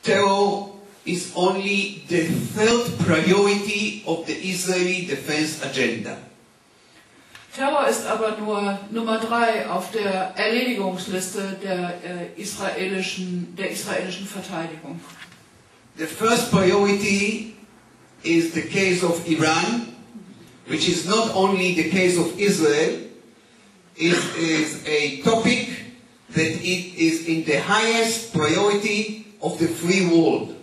terror is only the third priority of the Israeli defense agenda. Terror ist aber nur Nummer 3 auf der Erledigungsliste der israelischen Verteidigung. The first priority is the case of Iran, which is not only the case of Israel, it is a topic that it is in the highest priority of the free world.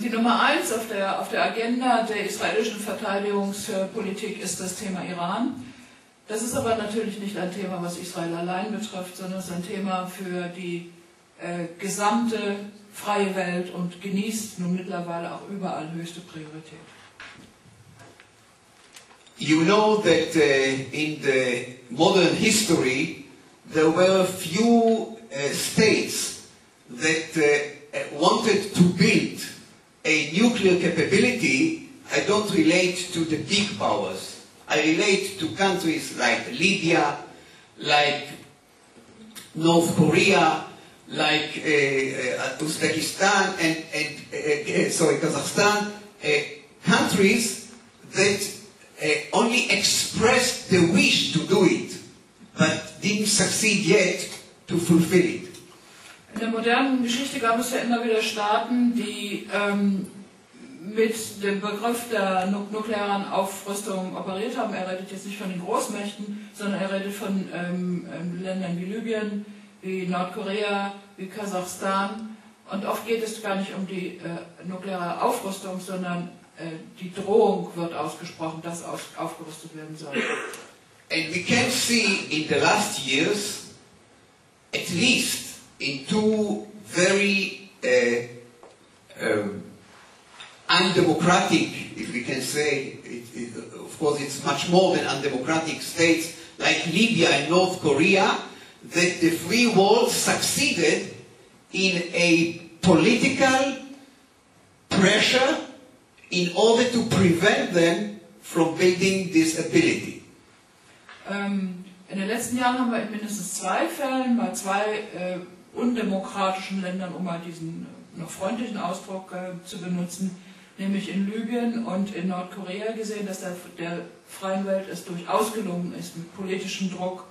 Die Nummer 1 auf der Agenda der israelischen Verteidigungspolitik ist das Thema Iran. Das ist aber natürlich nicht ein Thema, was Israel allein betrifft, sondern es ist ein Thema für die gesamte freie Welt und genießt nun mittlerweile auch überall höchste Priorität. You know that in the modern history there were few states that wanted to build a nuclear capability. I don't relate to the big powers. I relate to countries like Libya, like North Korea, like Uzbekistan and Kazakhstan, countries that only expressed the wish to do it, but didn't succeed yet to fulfill it. In der modernen Geschichte gab es ja immer wieder Staaten, die mit dem Begriff der nuklearen Aufrüstung operiert haben. Er redet jetzt nicht von den Großmächten, sondern er redet von Ländern wie Libyen, wie Nordkorea, wie Kasachstan. Und oft geht es gar nicht um die nukleare Aufrüstung, sondern die Drohung wird ausgesprochen, dass aufgerüstet werden soll. And we can see in the last years, at least in two very undemocratic, if we can say, of course it's much more than undemocratic states like Libya and North Korea, that the free world succeeded in a political pressure in order to prevent them from building this ability. In den letzten Jahren haben wir in mindestens 2 Fällen bei 2 undemokratischen Ländern, um mal diesen noch freundlichen Ausdruck zu benutzen, nämlich in Libyen und in Nordkorea gesehen, dass der freien Welt es durchaus gelungen ist, mit politischem Druck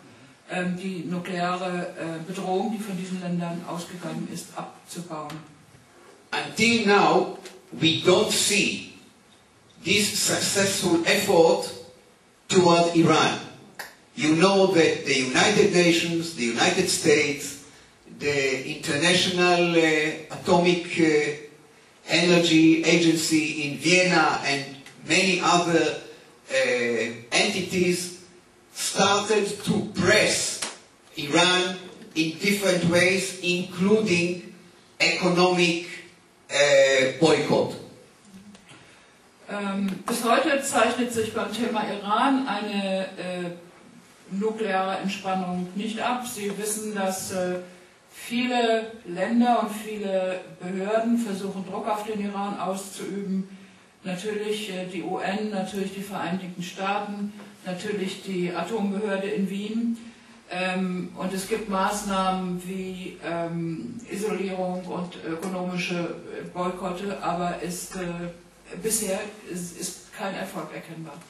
die nukleare Bedrohung, die von diesen Ländern ausgegangen ist, abzubauen. Until now, we don't see this successful effort toward Iran. You know that the United Nations, the United States, the International Atomic Energy Agency in Vienna and many other entities started to press Iran in different ways, including economic boycott. Bis heute zeichnet sich beim Thema Iran eine nukleare Entspannung nicht ab. Sie wissen, dass viele Länder und viele Behörden versuchen, Druck auf den Iran auszuüben. Natürlich die UN, natürlich die Vereinigten Staaten, natürlich die Atombehörde in Wien. Und es gibt Maßnahmen wie Isolierung und ökonomische Boykotte, aber bisher ist kein Erfolg erkennbar.